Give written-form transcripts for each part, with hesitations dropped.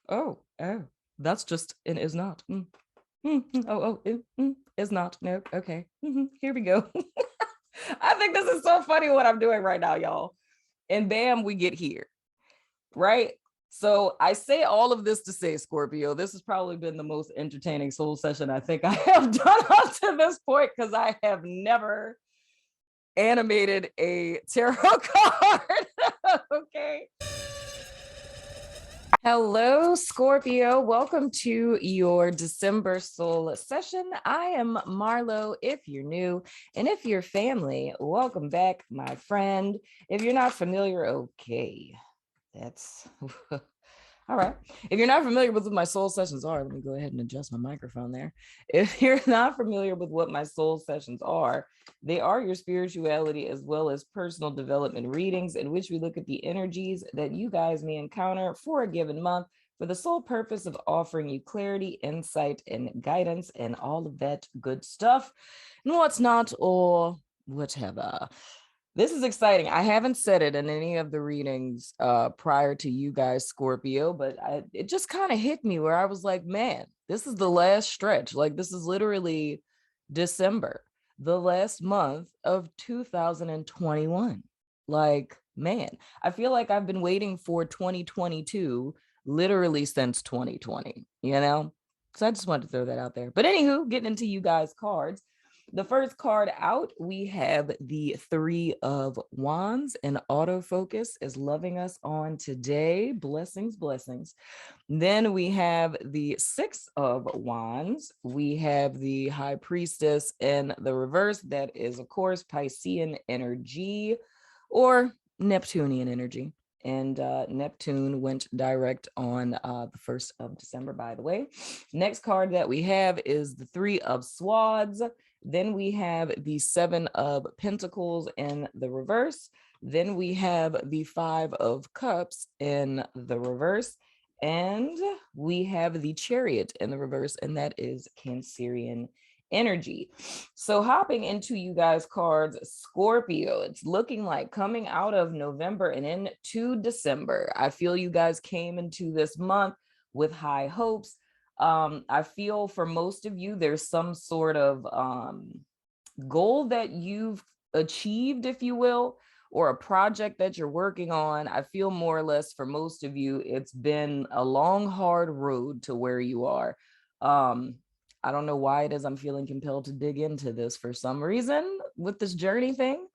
Oh, that's just and is not. Is not. No, okay. Here we go. I think this is so funny what I'm doing right now, y'all. And bam, we get here, right? So I say all of this to say, Scorpio, this has probably been the most entertaining soul session I think I have done up to this point because I have never animated a tarot card. Okay. Hello, Scorpio. Welcome to your December soul session. I am Marlo, if you're new, and if you're family, welcome back, my friend. If you're not familiar, okay, that's all right. If you're not familiar with what my soul sessions are, let me go ahead and adjust my microphone there. If you're not familiar with what my soul sessions are, they are your spirituality as well as personal development readings in which we look at the energies that you guys may encounter for a given month for the sole purpose of offering you clarity, insight, and guidance and all of that good stuff. And what's not or whatever. This is exciting. I haven't said it in any of the readings prior to you guys, Scorpio, but it just kind of hit me where I was like, man, this is the last stretch. Like, this is literally December, the last month of 2021. Like, man, I feel like I've been waiting for 2022 literally since 2020, you know? So I just wanted to throw that out there. But anywho, getting into you guys' cards. The first card out, we have the Three of Wands, and autofocus is loving us on today. Blessings, blessings. Then we have the Six of Wands. We have the High Priestess in the reverse. That is, of course, Piscean energy or Neptunian energy. And Neptune went direct on the 1st of December, by the way. Next card that we have is the Three of Swords. Then we have the Seven of Pentacles in the reverse. Then we have the Five of Cups in the reverse. And we have the Chariot in the reverse, and that is Cancerian energy. So hopping into you guys' cards, Scorpio, it's looking like coming out of November and into December. I feel you guys came into this month with high hopes. I feel for most of you, there's some sort of goal that you've achieved, if you will, or a project that you're working on. I feel more or less for most of you, it's been a long, hard road to where you are. I don't know why it is I'm feeling compelled to dig into this for some reason with this journey thing,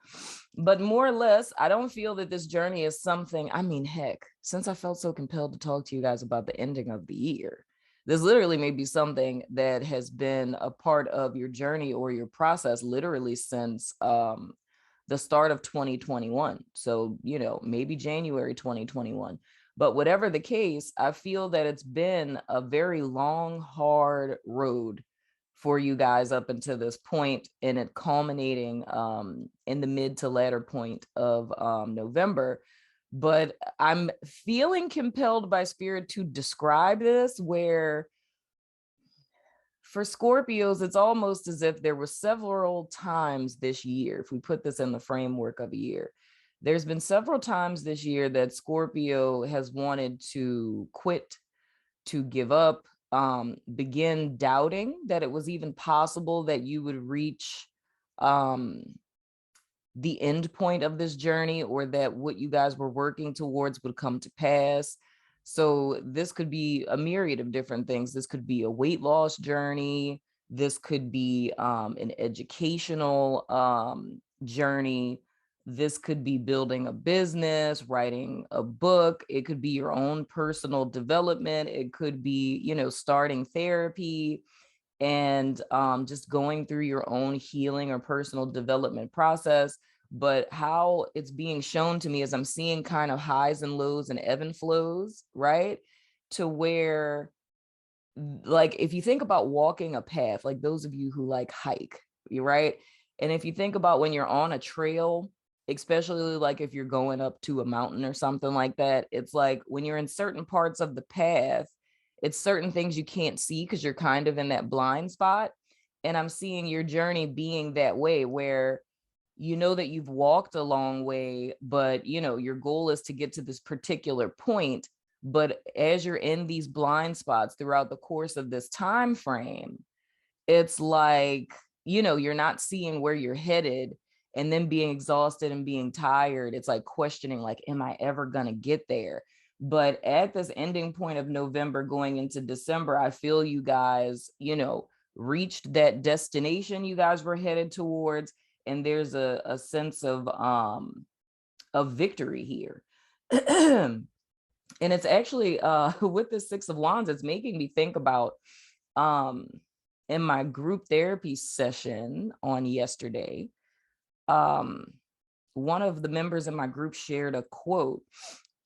but more or less, I don't feel that this journey is something, I mean, heck, since I felt so compelled to talk to you guys about the ending of the year, this literally may be something that has been a part of your journey or your process literally since the start of 2021. So, maybe January 2021. But whatever the case, I feel that it's been a very long, hard road for you guys up until this point, and it culminating in the mid to latter point of November. But I'm feeling compelled by spirit to describe this where for Scorpios, it's almost as if there were several times this year, if we put this in the framework of a year, there's been several times this year that Scorpio has wanted to quit, to give up, begin doubting that it was even possible that you would reach the end point of this journey, or that what you guys were working towards would come to pass. So this could be a myriad of different things. This could be a weight loss journey. This could be an educational journey. This could be building a business, writing a book. It could be your own personal development. It could be, starting therapy and just going through your own healing or personal development process. But how it's being shown to me is I'm seeing kind of highs and lows and ebb and flows, right? To where, like, if you think about walking a path, like those of you who like hike, you're right. And if you think about when you're on a trail, especially like if you're going up to a mountain or something like that, it's like when you're in certain parts of the path, it's certain things you can't see because you're kind of in that blind spot. And I'm seeing your journey being that way where you know that you've walked a long way, but your goal is to get to this particular point, But as you're in these blind spots throughout the course of this time frame, it's like, you're not seeing where you're headed, and then being exhausted and being tired. It's like questioning, like, am I ever going to get there? But at this ending point of November going into December, I feel you guys, reached that destination you guys were headed towards. And there's a sense of victory here. And it's actually with the Six of Wands, it's making me think about in my group therapy session on yesterday, one of the members in my group shared a quote,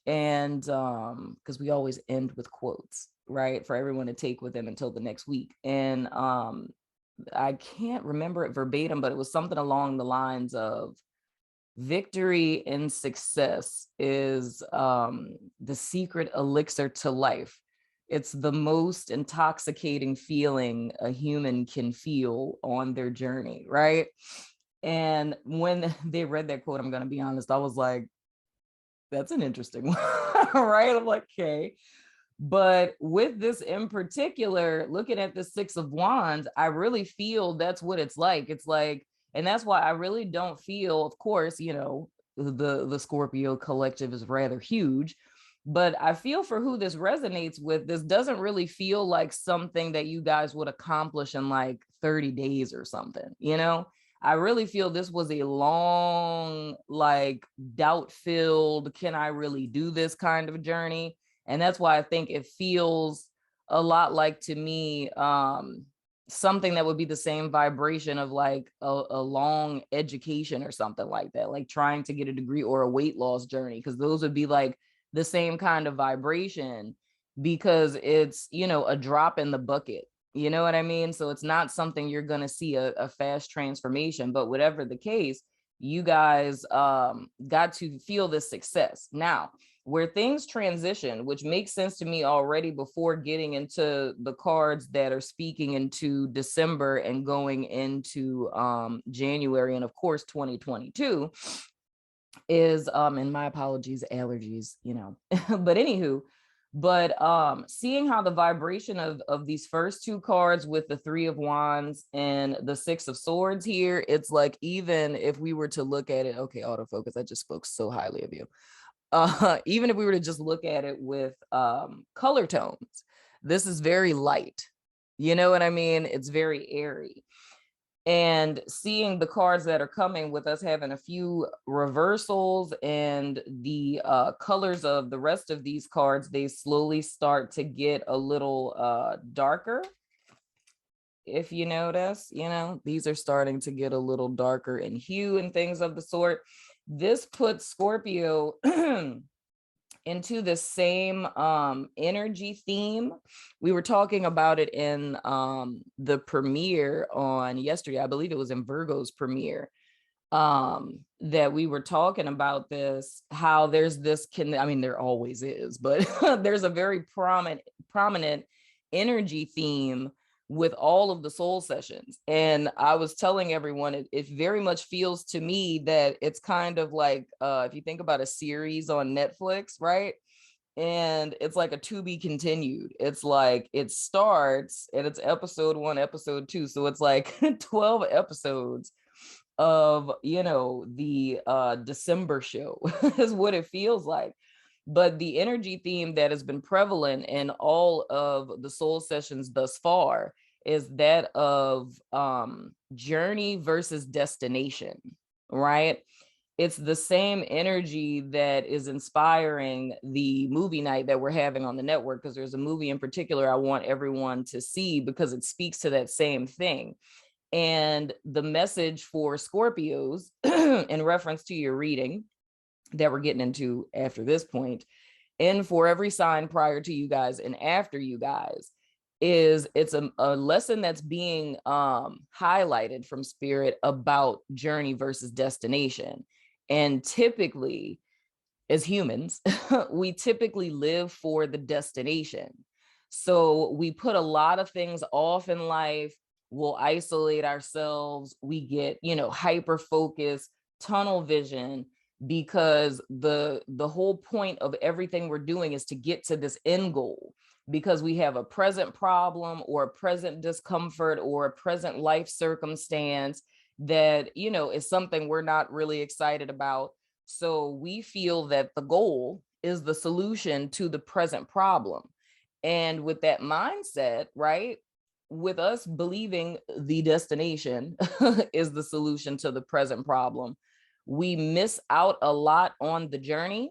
and because we always end with quotes, right, for everyone to take with them until the next week. And I can't remember it verbatim, but it was something along the lines of, victory and success is the secret elixir to life. It's the most intoxicating feeling a human can feel on their journey, right? And when they read that quote, I'm going to be honest, I was like, that's an interesting one, right? I'm like, okay. But with this in particular, looking at the Six of Wands, I really feel that's what it's like. It's like, and that's why I really don't feel, of course, the Scorpio collective is rather huge, but I feel for who this resonates with, this doesn't really feel like something that you guys would accomplish in like 30 days or something, I really feel this was a long, like, doubt-filled, can I really do this kind of journey? And that's why I think it feels a lot like, to me, something that would be the same vibration of like a long education or something like that, like trying to get a degree or a weight loss journey, because those would be like the same kind of vibration, because it's, a drop in the bucket. You know what I mean? So it's not something you're going to see a fast transformation, but whatever the case, you guys got to feel this success. Now, where things transition, which makes sense to me already before getting into the cards that are speaking into December and going into January, and of course 2022, is and my apologies, allergies, but anywho, but seeing how the vibration of these first two cards with the Three of Wands and the Six of Swords here, it's like, even if we were to look at it, okay, autofocus, I just spoke so highly of you. Even if we were to just look at it with color tones, this is very light. You know what I mean? It's very airy. And seeing the cards that are coming with us having a few reversals, and the colors of the rest of these cards, they slowly start to get a little darker. If you notice, these are starting to get a little darker in hue and things of the sort. This puts Scorpio into the same energy theme. We were talking about it in the premiere on yesterday. I believe it was in Virgo's premiere, that we were talking about this, how there's this, there always is, but there's a very prominent energy theme with all of the soul sessions. And I was telling everyone, it very much feels to me that it's kind of like, if you think about a series on Netflix, right? And it's like a to be continued. It's like it starts and it's episode 1, episode 2. So it's like 12 episodes of, the December show is what it feels like. But the energy theme that has been prevalent in all of the soul sessions thus far is that of journey versus destination, right? It's the same energy that is inspiring the movie night that we're having on the network, because there's a movie in particular I want everyone to see because it speaks to that same thing. And the message for Scorpios in reference to your reading that we're getting into after this point, and for every sign prior to you guys and after you guys, is it's a lesson that's being highlighted from Spirit about journey versus destination. And typically, as humans, we typically live for the destination. So we put a lot of things off in life. We'll isolate ourselves. We get, hyper focused, tunnel vision, because the whole point of everything we're doing is to get to this end goal, because we have a present problem or a present discomfort or a present life circumstance that, you know, is something we're not really excited about. So we feel that the goal is the solution to the present problem. And with that mindset, right, with us believing the destination is the solution to the present problem, we miss out a lot on the journey,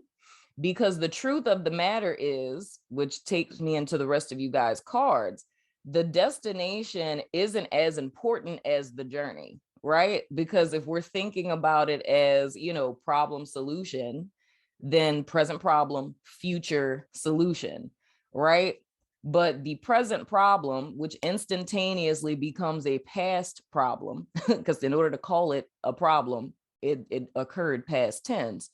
because the truth of the matter is, which takes me into the rest of you guys' cards, the destination isn't as important as the journey, right? Because if we're thinking about it as, you know, problem solution, then present problem, future solution, right? But the present problem, which instantaneously becomes a past problem, because in order to call it a problem, it occurred past tense.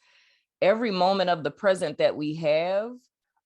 Every moment of the present that we have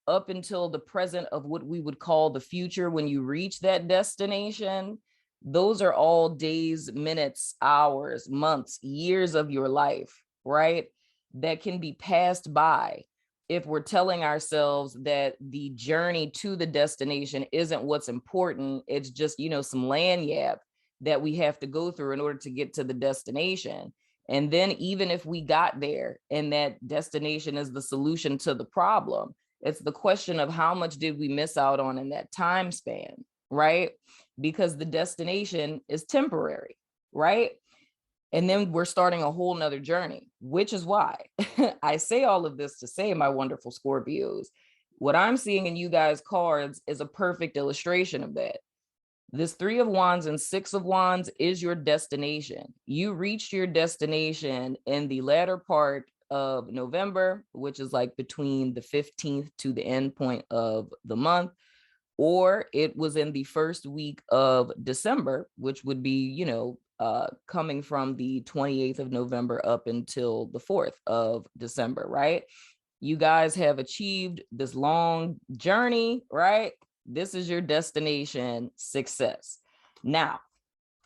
up until the present of what we would call the future, when you reach that destination, those are all days, minutes, hours, months, years of your life, right? That can be passed by if we're telling ourselves that the journey to the destination isn't what's important. It's just, you know, some lanyard that we have to go through in order to get to the destination. And then even if we got there and that destination is the solution to the problem, it's the question of how much did we miss out on in that time span, right? Because the destination is temporary, right? And then we're starting a whole nother journey, which is why I say all of this to say, my wonderful Scorpios, what I'm seeing in you guys' cards is a perfect illustration of that. This 3 of Wands and 6 of Wands is your destination. You reached your destination in the latter part of November, which is like between the 15th to the end point of the month, or it was in the first week of December, which would be, you know, coming from the 28th of November up until the 4th of December, right? You guys have achieved this long journey, right? This is your destination success. Now,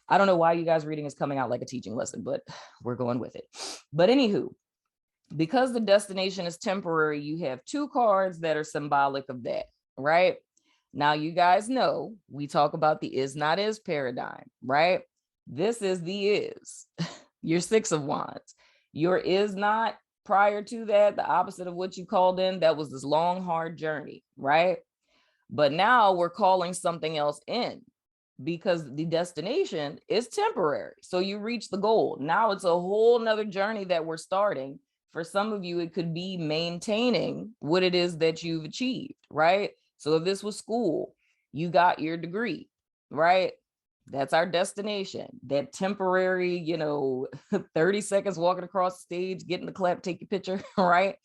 I don't know why you guys reading is coming out like a teaching lesson, but we're going with it. But anywho, because the destination is temporary, you have 2 cards that are symbolic of that, right? Now, you guys know we talk about the is not is paradigm, right? This is the is, your 6 of Wands. Your is not prior to that, the opposite of what you called in, that was this long, hard journey, right? But now we're calling something else in because the destination is temporary. So you reach the goal. Now it's a whole nother journey that we're starting. For some of you, it could be maintaining what it is that you've achieved, right? So if this was school, you got your degree, right? That's our destination. That temporary, you know, 30 seconds walking across the stage, getting the clap, take your picture, right?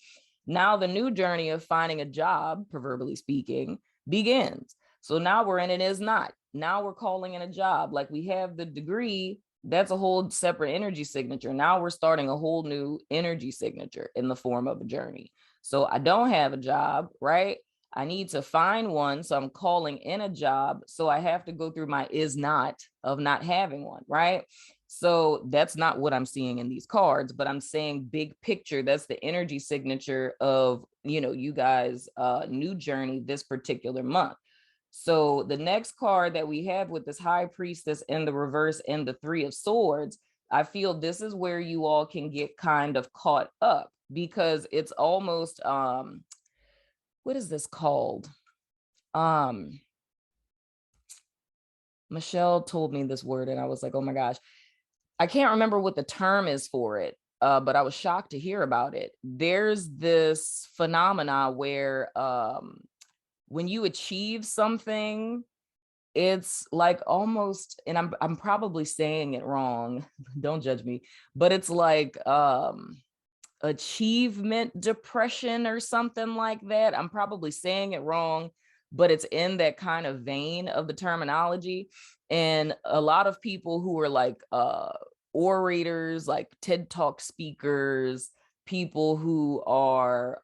Now the new journey of finding a job, proverbially speaking, begins. So now we're in it is not. Now we're calling in a job. Like we have the degree, that's a whole separate energy signature. Now we're starting a whole new energy signature in the form of a journey. So I don't have a job, right? I need to find one. So I'm calling in a job. So I have to go through my is not of not having one, right? So that's not what I'm seeing in these cards, but I'm saying big picture. That's the energy signature of, you know, you guys' new journey this particular month. So the next card that we have with this High Priestess in the reverse and the 3 of Swords, I feel this is where you all can get kind of caught up, because it's almost, what is this called? Michelle told me this word and I was like, oh my gosh, I can't remember what the term is for it, but I was shocked to hear about it. There's this phenomena where when you achieve something, it's like almost, and I'm probably saying it wrong, don't judge me, but it's like achievement depression or something like that. I'm probably saying it wrong, but it's in that kind of vein of the terminology. And a lot of people who are like orators, like TED Talk speakers, people who are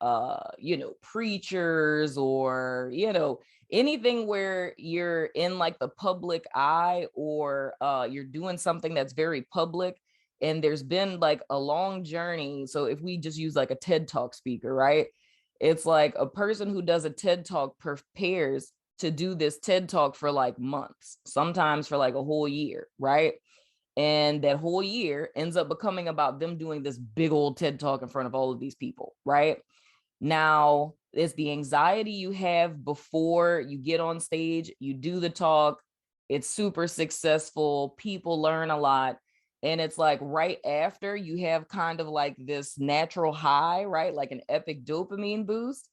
you know, preachers, or you know, anything where you're in like the public eye, or you're doing something that's very public, And there's been like a long journey. So if we just use like a TED Talk speaker, right? It's like a person who does a TED Talk prepares to do this TED Talk for like months, sometimes for like a whole year, right? And that whole year ends up becoming about them doing this big old TED Talk in front of all of these people, right? Now, it's the anxiety you have before you get on stage, you do the talk, it's super successful, people learn a lot. And it's like right after you have kind of like this natural high, right? Like an epic dopamine boost.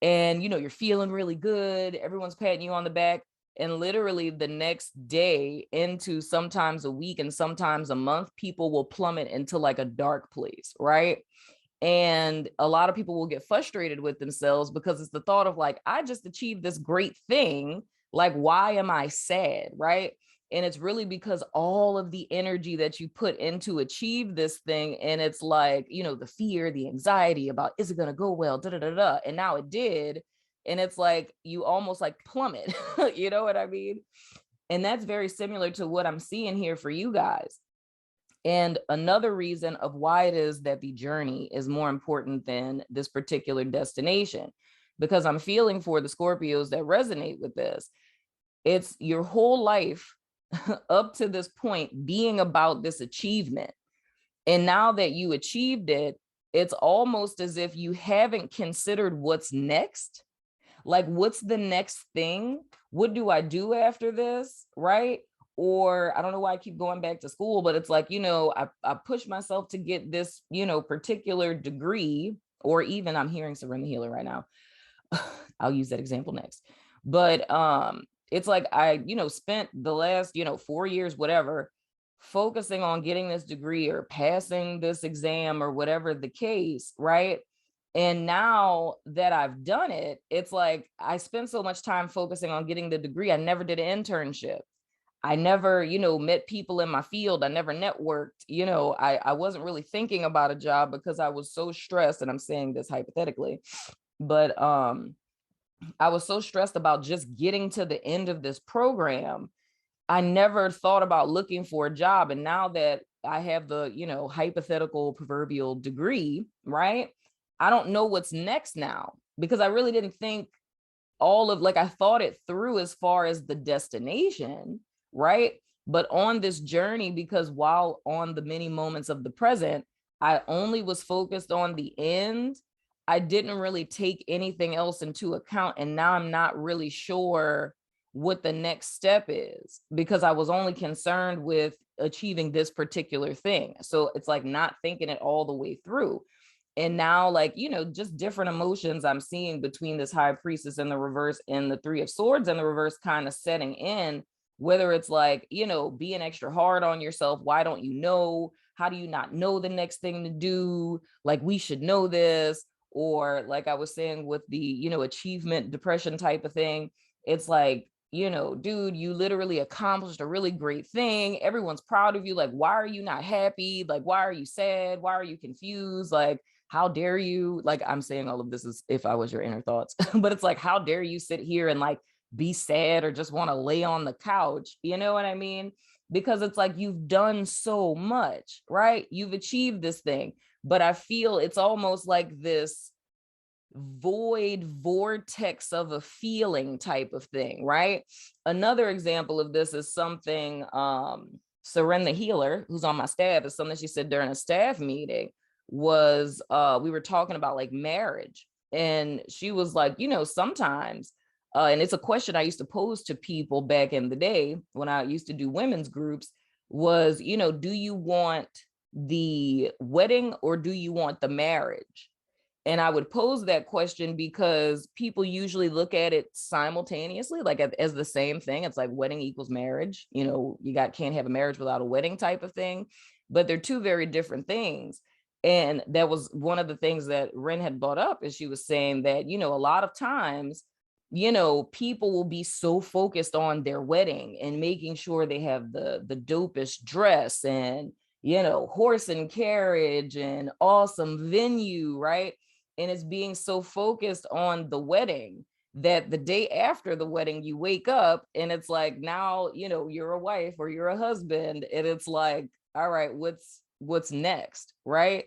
And, you're feeling really good. Everyone's patting you on the back. And literally the next day into sometimes a week and sometimes a month, people will plummet into like a dark place, right? And a lot of people will get frustrated with themselves because it's the thought of like, I just achieved this great thing. Like, why am I sad? Right. And it's really because all of the energy that you put into achieve this thing. And it's like, the fear, the anxiety about, is it going to go well? Da, da, da, da. And now it did. And it's like, you almost like plummet, you know what I mean? And that's very similar to what I'm seeing here for you guys. And another reason of why it is that the journey is more important than this particular destination, because I'm feeling for the Scorpios that resonate with this. It's your whole life up to this point being about this achievement. And now that you achieved it, it's almost as if you haven't considered what's next. Like, what's the next thing? What do I do after this? Right? Or I don't know why I keep going back to school, but it's like, I push myself to get this, particular degree, or even I'm hearing Surrender Healer right now. I'll use that example next. But it's like I, spent the last, 4 years, whatever, focusing on getting this degree or passing this exam or whatever the case, right? And now that I've done it, it's like I spent so much time focusing on getting the degree. I never did an internship. I never, met people in my field. I never networked. I wasn't really thinking about a job because I was so stressed. And I'm saying this hypothetically, but I was so stressed about just getting to the end of this program. I never thought about looking for a job. And now that I have the, hypothetical proverbial degree, right? I don't know what's next now because I really didn't think I thought it through as far as the destination, right? But on this journey, because while on the many moments of the present, I only was focused on the end. I didn't really take anything else into account. And now I'm not really sure what the next step is because I was only concerned with achieving this particular thing. So it's like not thinking it all the way through. And now, like, just different emotions I'm seeing between this high priestess in the reverse and the 3 of swords in the reverse kind of setting in, whether it's like, being extra hard on yourself. Why don't you know? How do you not know the next thing to do? Like, we should know this. Or like I was saying with the, achievement depression type of thing, it's like, dude, you literally accomplished a really great thing. Everyone's proud of you. Like, why are you not happy? Like, why are you sad? Why are you confused? Like, how dare you? Like, I'm saying all of this is if I was your inner thoughts, but it's like, how dare you sit here and like be sad or just want to lay on the couch? You know what I mean? Because it's like you've done so much, right? You've achieved this thing, but I feel it's almost like this void vortex of a feeling type of thing, right? Another example of this is something Surrender Healer, who's on my staff, is something she said during a staff meeting was we were talking about like marriage. And she was like, sometimes, and it's a question I used to pose to people back in the day when I used to do women's groups was, do you want the wedding or do you want the marriage? And I would pose that question because people usually look at it simultaneously, like as the same thing. It's like wedding equals marriage. Can't have a marriage without a wedding type of thing, but they're two very different things. And that was one of the things that Ren had brought up is she was saying that, a lot of times, people will be so focused on their wedding and making sure they have the dopest dress and, horse and carriage and awesome venue, right? And it's being so focused on the wedding that the day after the wedding, you wake up and it's like, now, you're a wife or you're a husband. And it's like, all right, what's next, right?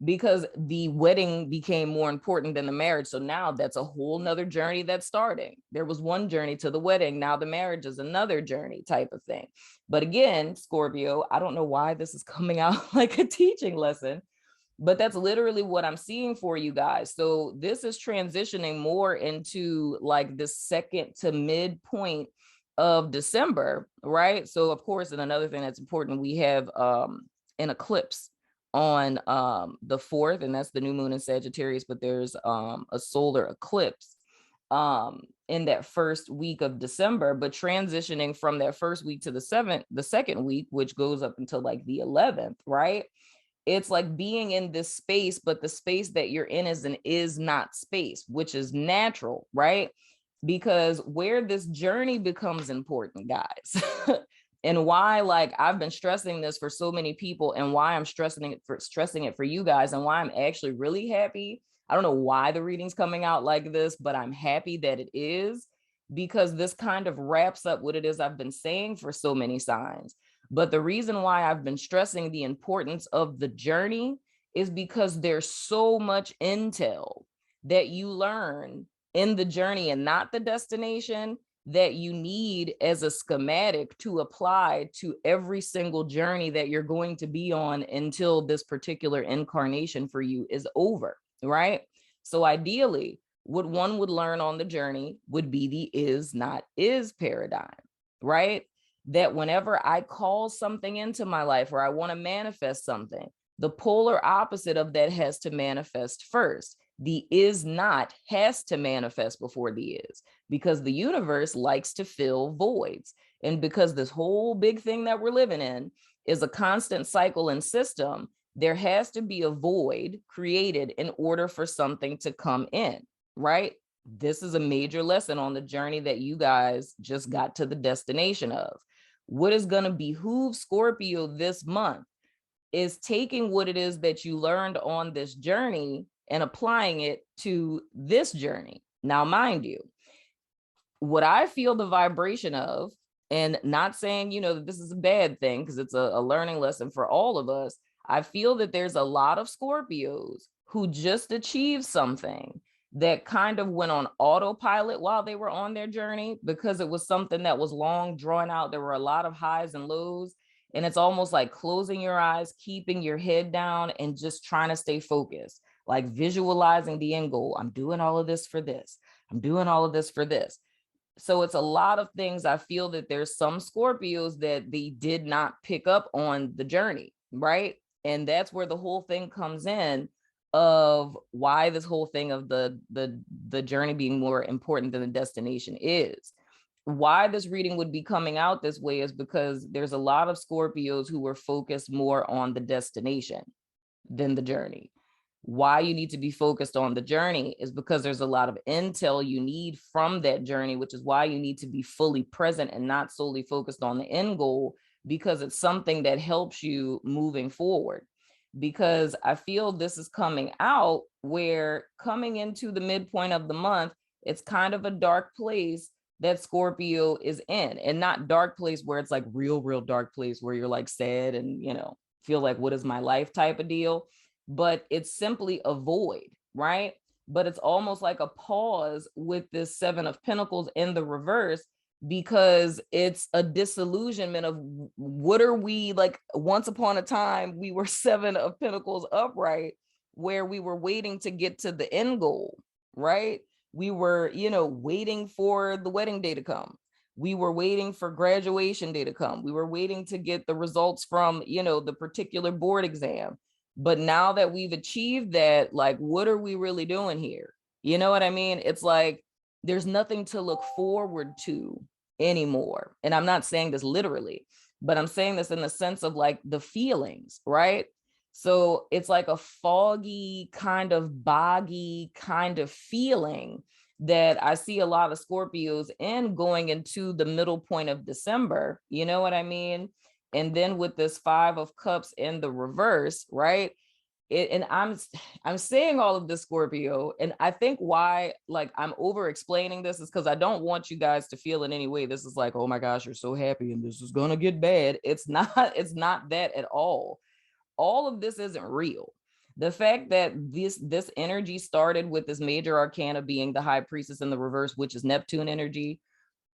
Because the wedding became more important than the marriage. So now that's a whole nother journey that's starting. There was one journey to the wedding. Now the marriage is another journey type of thing. But again, Scorpio, I don't know why this is coming out like a teaching lesson, but that's literally what I'm seeing for you guys. So this is transitioning more into like the second to midpoint of December, right? So of course, and another thing that's important, we have an eclipse on the 4th, and that's the new moon in Sagittarius, but there's a solar eclipse in that first week of December. But transitioning from that first week to the second week, which goes up until like the 11th, right? It's like being in this space, but the space that you're in is not space, which is natural, right? Because where this journey becomes important, guys, and why, like, I've been stressing this for so many people, and why I'm stressing it for you guys, and why I'm actually really happy. I don't know why the reading's coming out like this, but I'm happy that it is, because this kind of wraps up what it is I've been saying for so many signs. But the reason why I've been stressing the importance of the journey is because there's so much intel that you learn in the journey and not the destination that you need as a schematic to apply to every single journey that you're going to be on until this particular incarnation for you is over, right? So ideally, what one would learn on the journey would be the is not is paradigm, right? That whenever I call something into my life or I want to manifest something, the polar opposite of that has to manifest first. The is not has to manifest before the is, because the universe likes to fill voids. And because this whole big thing that we're living in is a constant cycle and system, there has to be a void created in order for something to come in, right? This is a major lesson on the journey that you guys just got to the destination of. What is going to behoove Scorpio this month is taking what it is that you learned on this journey and applying it to this journey. Now, mind you, what I feel the vibration of, and not saying, that this is a bad thing, because it's a learning lesson for all of us. I feel that there's a lot of Scorpios who just achieved something that kind of went on autopilot while they were on their journey, because it was something that was long drawn out. There were a lot of highs and lows, and it's almost like closing your eyes, keeping your head down, and just trying to stay focused, like visualizing the end goal. I'm doing all of this for this. I'm doing all of this for this. So it's a lot of things. I feel that there's some Scorpios that they did not pick up on the journey, right? And that's where the whole thing comes in, of why this whole thing of the journey being more important than the destination is. Why this reading would be coming out this way is because there's a lot of Scorpios who were focused more on the destination than the journey. Why you need to be focused on the journey is because there's a lot of intel you need from that journey, which is why you need to be fully present and not solely focused on the end goal, because it's something that helps you moving forward. Because I feel this is coming out where, coming into the midpoint of the month, it's kind of a dark place that Scorpio is in, and not dark place where it's like real dark place where you're like sad and, feel like, what is my life type of deal. But it's simply a void, right? But it's almost like a pause with this 7 of Pentacles in the reverse, because it's a disillusionment of what are we like. Once upon a time, we were 7 of Pentacles upright, where we were waiting to get to the end goal, right? We were, waiting for the wedding day to come. We were waiting for graduation day to come. We were waiting to get the results from, the particular board exam. But now that we've achieved that, like, what are we really doing here? You know what I mean? It's like, there's nothing to look forward to anymore. And I'm not saying this literally, but I'm saying this in the sense of like the feelings, right? So it's like a foggy, kind of boggy kind of feeling that I see a lot of Scorpios in going into the middle point of December. You know what I mean? And then with this 5 of Cups in the reverse, right? And I'm saying all of this, Scorpio, and I think why, like, I'm over explaining this is because I don't want you guys to feel in any way this is like, oh my gosh, you're so happy and this is gonna get bad. It's not that at all. all of this isn't real. The fact that this energy started with this major arcana being the high priestess in the reverse, which is Neptune energy.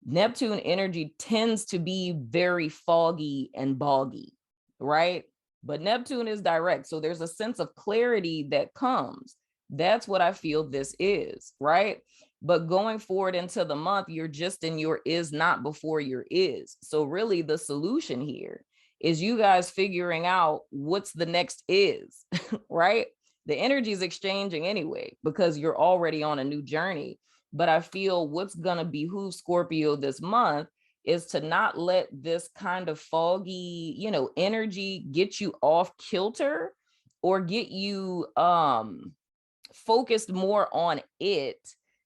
Neptune energy tends to be very foggy and boggy, right? But Neptune is direct. So there's a sense of clarity that comes. That's what I feel this is, right? But going forward into the month, you're just in your is not before your is. So really the solution here is you guys figuring out what's the next is, right? The energy is exchanging anyway, because you're already on a new journey. But I feel what's going to behoove Scorpio this month is to not let this kind of foggy, energy get you off kilter or get you focused more on it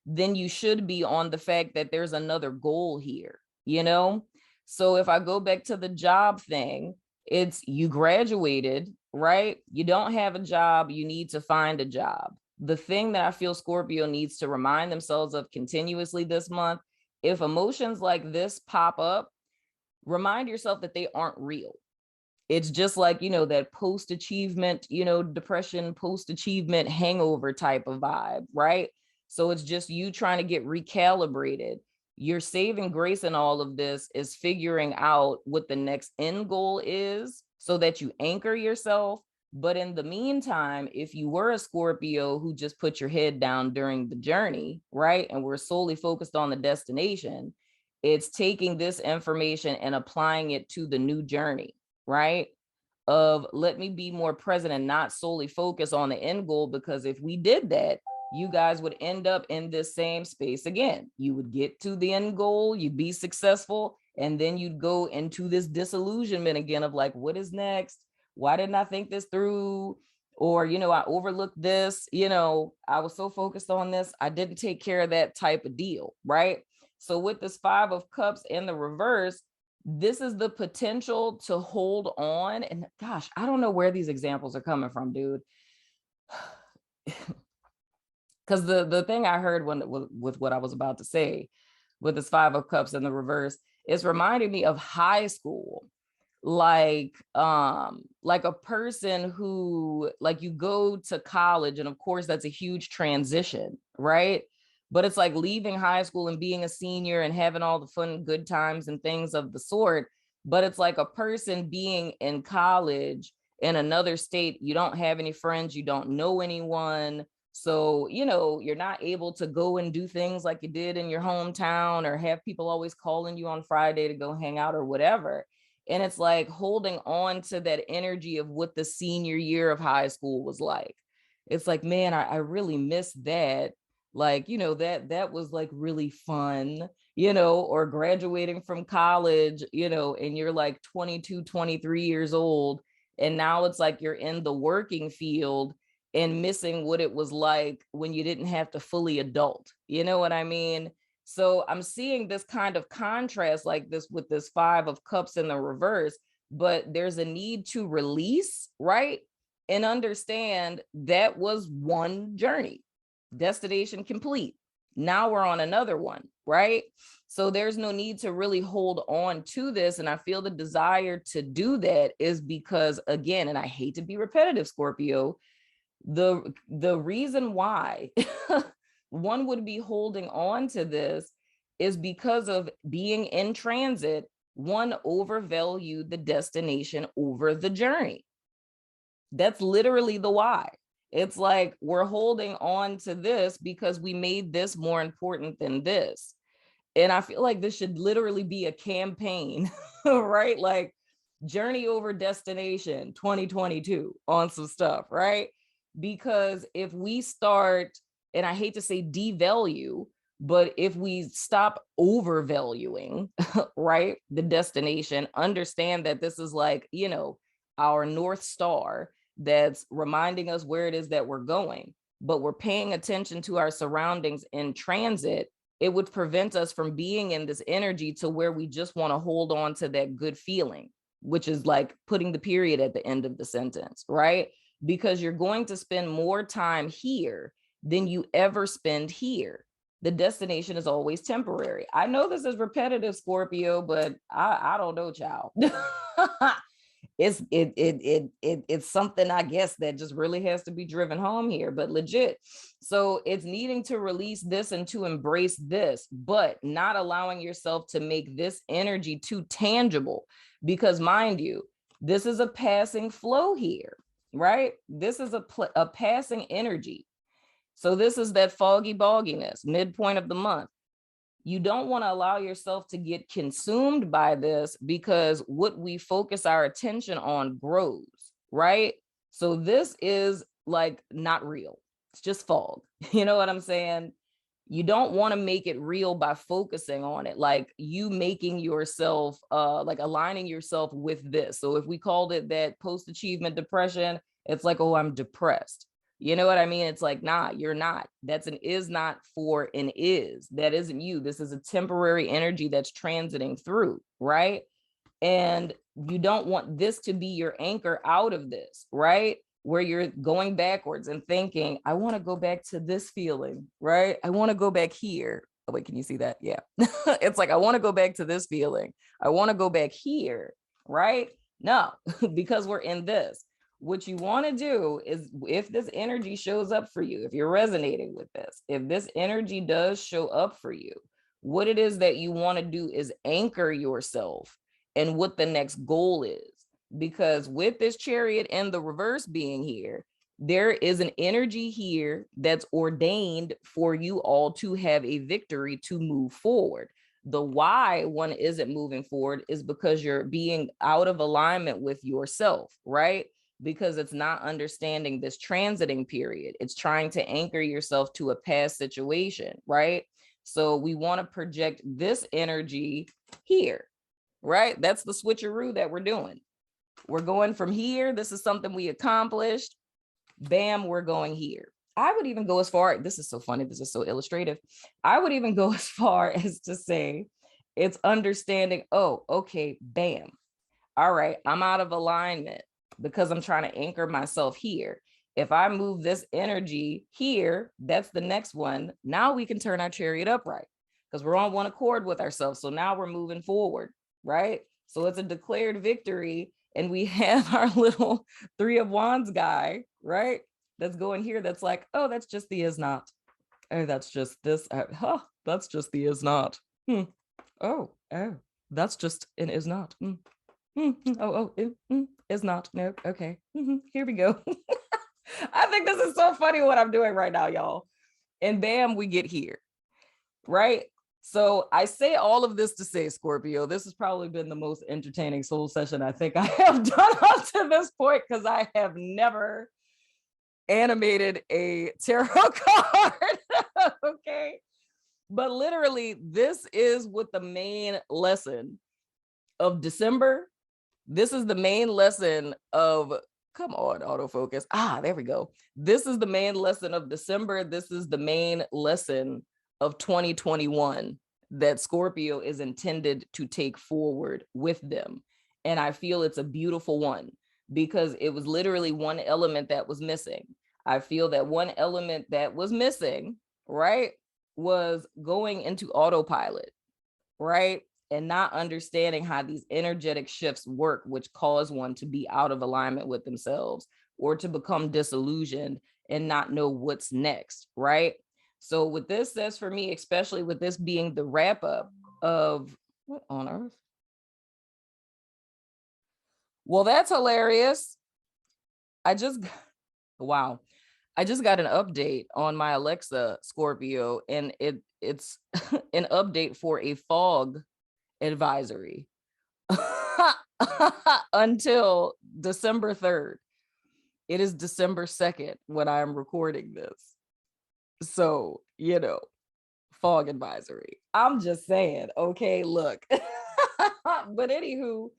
than you should be on the fact that there's another goal here, So if I go back to the job thing, it's you graduated, right? You don't have a job, you need to find a job. The thing that I feel Scorpio needs to remind themselves of continuously this month, if emotions like this pop up, remind yourself that they aren't real. It's just like, that post-achievement, depression, post-achievement hangover type of vibe, right? So it's just you trying to get recalibrated. Your saving grace in all of this is figuring out what the next end goal is so that you anchor yourself. But in the meantime, if you were a Scorpio who just put your head down during the journey, right, and we're solely focused on the destination, it's taking this information and applying it to the new journey, right? Of let me be more present and not solely focus on the end goal, because if we did that, you guys would end up in this same space again. You would get to the end goal, you'd be successful, and then you'd go into this disillusionment again of like, what is next? Why didn't I think this through? Or, I overlooked this, I was so focused on this, I didn't take care of that type of deal, right? So with this 5 of Cups in the reverse, this is the potential to hold on. And gosh, I don't know where these examples are coming from, dude. Because the thing I heard with what I was about to say, with this 5 of Cups in the reverse, it's reminding me of high school. Like a person who, like, you go to college, and of course that's a huge transition, right? But it's like leaving high school and being a senior and having all the fun, good times and things of the sort. But it's like a person being in college in another state. You don't have any friends, you don't know anyone. So, you're not able to go and do things like you did in your hometown, or have people always calling you on Friday to go hang out or whatever. And it's like holding on to that energy of what the senior year of high school was like. It's like, man, I really miss that. Like, that was like really fun, or graduating from college, and you're like 22, 23 years old. And now it's like you're in the working field and missing what it was like when you didn't have to fully adult. You know what I mean? So I'm seeing this kind of contrast like this with this 5 of Cups in the reverse, but there's a need to release, right? And understand that was one journey, destination complete. Now we're on another one, right? So there's no need to really hold on to this. And I feel the desire to do that is because, again, and I hate to be repetitive, Scorpio, the reason why one would be holding on to this is because of being in transit. One overvalued the destination over the journey. That's literally the why. It's like we're holding on to this because we made this more important than this. And I feel like this should literally be a campaign, right? Like journey over destination 2022 on some stuff, right? Because if we start, and I hate to say devalue, but if we stop overvaluing, right, the destination, understand that this is like, our North Star that's reminding us where it is that we're going, but we're paying attention to our surroundings in transit, it would prevent us from being in this energy to where we just want to hold on to that good feeling, which is like putting the period at the end of the sentence, right? Because you're going to spend more time here than you ever spend here. The destination is always temporary. I know this is repetitive, Scorpio, but I don't know, child. it's something, I guess, that just really has to be driven home here, but legit. So it's needing to release this and to embrace this, but not allowing yourself to make this energy too tangible, because mind you, this is a passing flow here, right? This is a passing energy. So this is that foggy bogginess, midpoint of the month. You don't want to allow yourself to get consumed by this, because what we focus our attention on grows, right? So this is like not real. It's just fog. You know what I'm saying? You don't want to make it real by focusing on it, like you making yourself like aligning yourself with this. So if we called it that post-achievement depression, it's like, oh, I'm depressed. You know what I mean? It's like, nah, you're not. That's an is not for an is. That isn't you. This is a temporary energy that's transiting through, right? And you don't want this to be your anchor out of this, right? Where you're going backwards and thinking, I want to go back to this feeling, right? I want to go back here. Oh, wait, can you see that? Yeah. It's like, I want to go back to this feeling. I want to go back here, right? No, because we're in this. What you want to do is, if this energy shows up for you, if you're resonating with this, if this energy does show up for you, what it is that you want to do is anchor yourself and what the next goal is. Because with this Chariot and the reverse being here, there is an energy here that's ordained for you all to have a victory to move forward. The why one isn't moving forward is because you're being out of alignment with yourself, right? Because it's not understanding this transiting period. It's trying to anchor yourself to a past situation, right? So we want to project this energy here, right? That's the switcheroo that we're doing. We're going from here. This is something we accomplished. Bam, we're going here. I would even go as far, this is so funny, this is so illustrative. I would even go as far as to say it's understanding, oh, okay, bam. All right, I'm out of alignment because I'm trying to anchor myself here. If I move this energy here, that's the next one. Now we can turn our Chariot upright because we're on one accord with ourselves. So now we're moving forward, right? So it's a declared victory. And we have our little Three of Wands guy, right? That's going here. That's like, oh, that's just the is not. Oh, that's just this. That's just the is not. Oh, that's just an is not. Is not. No, okay. Here we go. I think this is so funny what I'm doing right now, y'all. And bam, we get here, right? So I say all of this to say, Scorpio, this has probably been the most entertaining soul session I think I have done up to this point, because I have never animated a tarot card. Okay. But literally, this is what the main lesson of December. This is the main lesson of, come on, autofocus. There we go. This is the main lesson of December. This is the main lesson of 2021 that Scorpio is intended to take forward with them. And I feel it's a beautiful one, because it was literally one element that was missing. I feel that one element that was missing, right, was going into autopilot, right? And not understanding how these energetic shifts work, which cause one to be out of alignment with themselves or to become disillusioned and not know what's next, right? So what this says for me, especially with this being the wrap up of, what on earth? Well, that's hilarious. Wow. I just got an update on my Alexa, Scorpio, and it's an update for a fog advisory until December 3rd. It is December 2nd when I'm recording this. So, fog advisory. I'm just saying, okay, look. But anywho,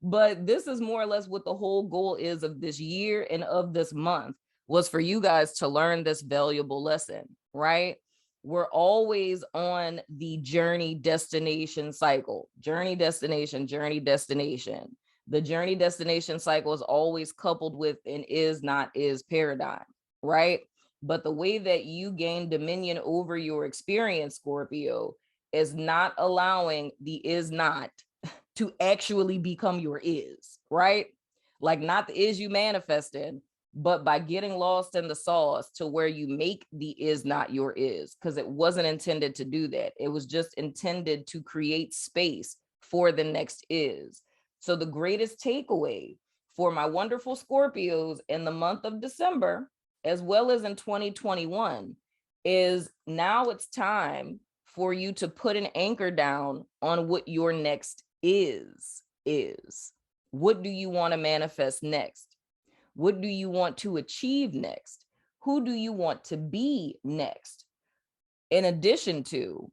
but this is more or less what the whole goal is of this year and of this month, was for you guys to learn this valuable lesson, right? We're always on the journey destination cycle. Journey destination, journey destination. The journey destination cycle is always coupled with an is not is paradigm, right? But the way that you gain dominion over your experience, Scorpio, is not allowing the is not to actually become your is, right? like not the is you manifested, but by getting lost in the sauce to where you make the is not your is, because it wasn't intended to do that. It was just intended to create space for the next is. So the greatest takeaway for my wonderful Scorpios in the month of December, as well as in 2021, is now it's time for you to put an anchor down on what your next is. What do you want to manifest next? What do you want to achieve next? Who do you want to be next? In addition to,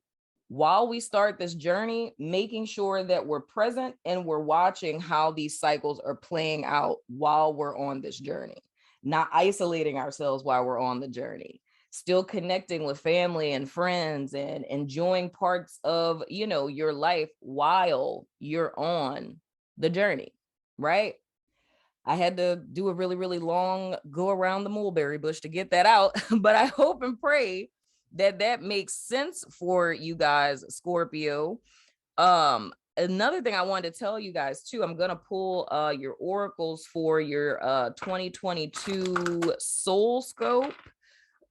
while we start this journey, making sure that we're present and we're watching how these cycles are playing out while we're on this journey, not isolating ourselves while we're on the journey, still connecting with family and friends and enjoying parts of, you know, your life while you're on the journey, right? I had to do a really, really long go around the mulberry bush to get that out, but I hope and pray that that makes sense for you guys, Scorpio. Another thing I wanted to tell you guys too, I'm gonna pull your oracles for your 2022 soul scope.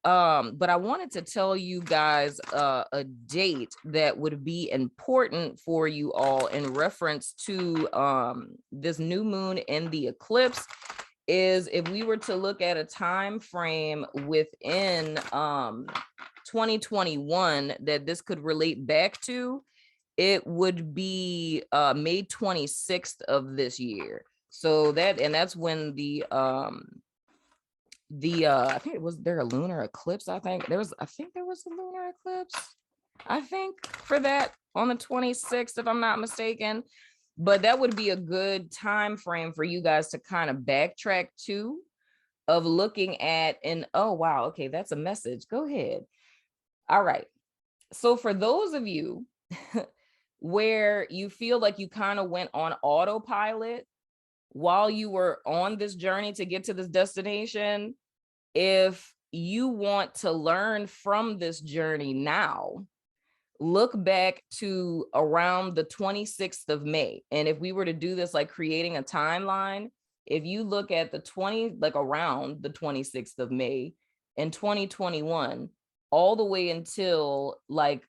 But I wanted to tell you guys a date that would be important for you all in reference to this new moon and the eclipse. Is if we were to look at a time frame within 2021 that this could relate back to, it would be May 26th of this year. So that's when the I think it was there a lunar eclipse. I think there was a lunar eclipse, I think, for that on the 26th, if I'm not mistaken. But that would be a good time frame for you guys to kind of backtrack to, of looking at, and oh wow, okay, that's a message. Go ahead. All right. So for those of you where you feel like you kind of went on autopilot while you were on this journey to get to this destination, if you want to learn from this journey now, look back to around the 26th of May. And if we were to do this, like creating a timeline, if you look at around the 26th of May in 2021, all the way until like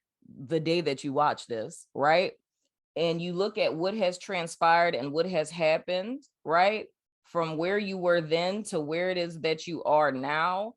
the day that you watch this, right? And you look at what has transpired and what has happened, right? From where you were then to where it is that you are now,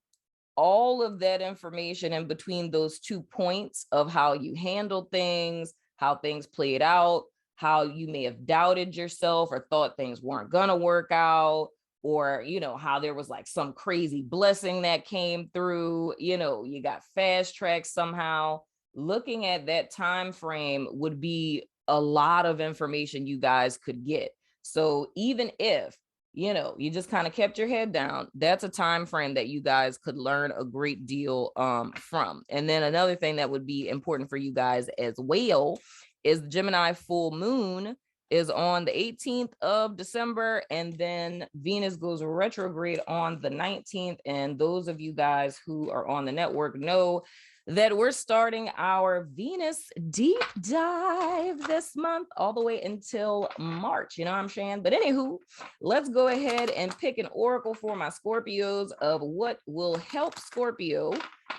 all of that information in between those 2 points of how you handled things, how things played out, how you may have doubted yourself or thought things weren't going to work out, or, you know, how there was like some crazy blessing that came through, you know, you got fast tracked somehow. Looking at that time frame would be a lot of information you guys could get. So even if, you know, you just kind of kept your head down, that's a time frame that you guys could learn a great deal from. And then another thing that would be important for you guys as well is the Gemini full moon is on the 18th of December, and then Venus goes retrograde on the 19th. And those of you guys who are on the network know that we're starting our Venus deep dive this month all the way until March, you know what I'm saying? But anywho, let's go ahead and pick an oracle for my Scorpios of what will help Scorpio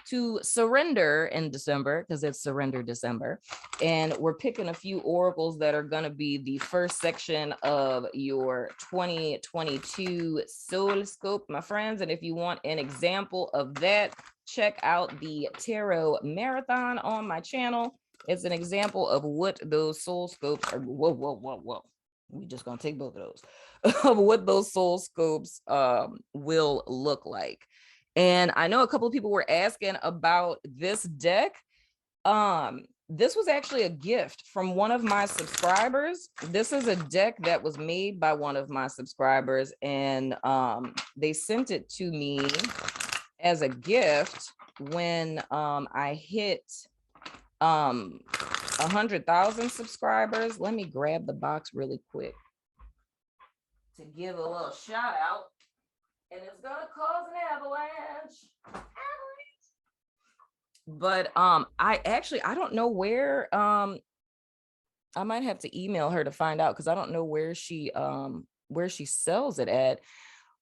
to surrender in December, because it's surrender December. And we're picking a few oracles that are going to be the first section of your 2022 soul scope, my friends. And if you want an example of that, check out the tarot marathon on my channel. It's an example of what those soul scopes are. Whoa. We just gonna take both of those of what those soul scopes will look like. And I know a couple of people were asking about this deck. This was actually a gift from one of my subscribers. This is a deck that was made by one of my subscribers, and they sent it to me as a gift when I hit 100,000 subscribers. Let me grab the box really quick to give a little shout out, and it's gonna cause an avalanche. But I don't know where, I might have to email her to find out, because I don't know where she where she sells it at,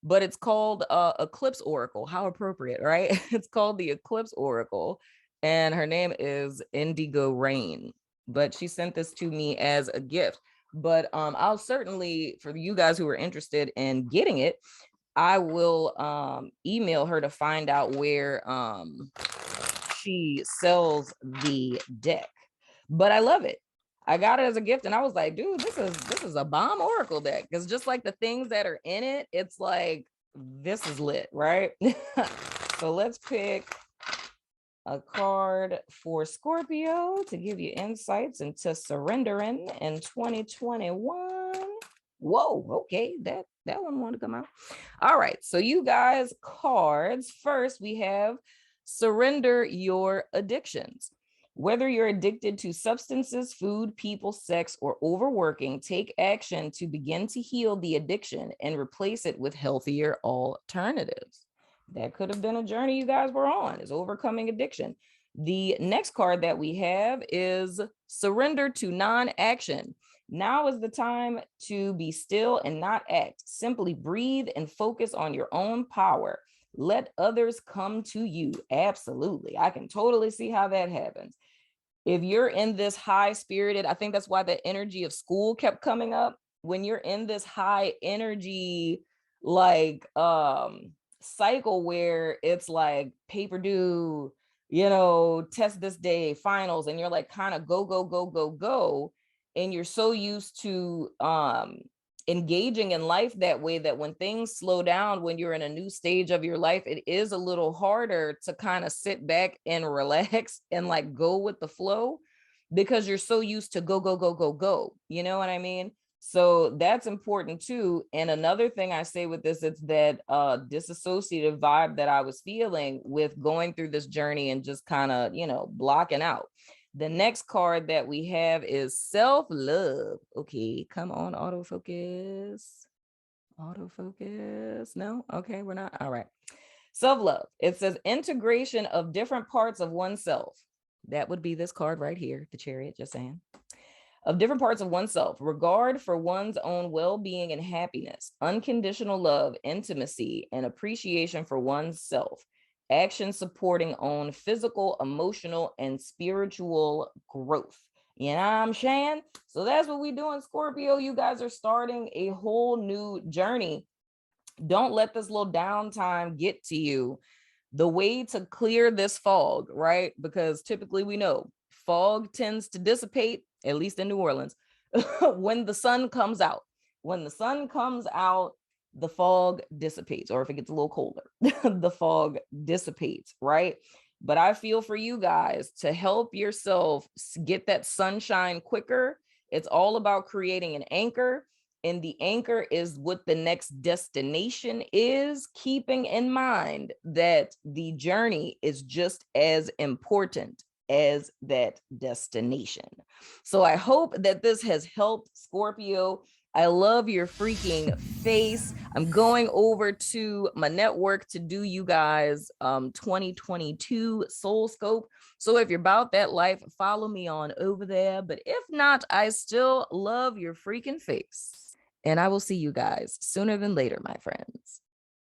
but it's called Eclipse Oracle. How appropriate, right? It's called the Eclipse Oracle, and her name is Indigo Rain. But she sent this to me as a gift. But I'll certainly, for you guys who are interested in getting it, I will email her to find out where she sells the deck. But I love it. I got it as a gift, and I was like, dude, this is a bomb oracle deck. Because just like the things that are in it, it's like, this is lit, right? So let's pick a card for Scorpio to give you insights into surrendering in 2021. Whoa, okay, that one wanted to come out. All right, so you guys, cards. First, we have surrender your addictions. Whether you're addicted to substances, food, people, sex, or overworking, take action to begin to heal the addiction and replace it with healthier alternatives. That could have been a journey you guys were on, is overcoming addiction. The next card that we have is surrender to non-action. Now is the time to be still and not act. Simply breathe and focus on your own power. Let others come to you. Absolutely. I can totally see how that happens. If you're in this high spirited, I think that's why the energy of school kept coming up. When you're in this high energy, like, cycle where it's like paper due, test this day, finals, and you're like kind of go, go, go, go, go. And you're so used to engaging in life that way that when things slow down, when you're in a new stage of your life, it is a little harder to kind of sit back and relax and like go with the flow, because you're so used to go, go, go, go, go. You know what I mean? So that's important too. And another thing I say with this, it's that disassociative vibe that I was feeling with going through this journey and just kind of, blocking out. The next card that we have is self-love. Okay, come on, autofocus. Autofocus. No? Okay, we're not. All right. Self-love. It says integration of different parts of oneself. That would be this card right here, the Chariot, just saying. Of different parts of oneself, regard for one's own well-being and happiness, unconditional love, intimacy, and appreciation for oneself, action supporting own physical, emotional, and spiritual growth. You know what I'm saying? So that's what we do in Scorpio. You guys are starting a whole new journey. Don't let this little downtime get to you. The way to clear this fog, right? Because typically we know fog tends to dissipate, at least in New Orleans, when the sun comes out. When the sun comes out, the fog dissipates, or if it gets a little colder, the fog dissipates, right? But I feel for you guys to help yourself get that sunshine quicker. It's all about creating an anchor. And the anchor is what the next destination is, keeping in mind that the journey is just as important as that destination. So I hope that this has helped, Scorpio. I love your freaking face. I'm going over to my network to do you guys 2022 Soul Scope. So if you're about that life, follow me on over there. But if not, I still love your freaking face. And I will see you guys sooner than later, my friends.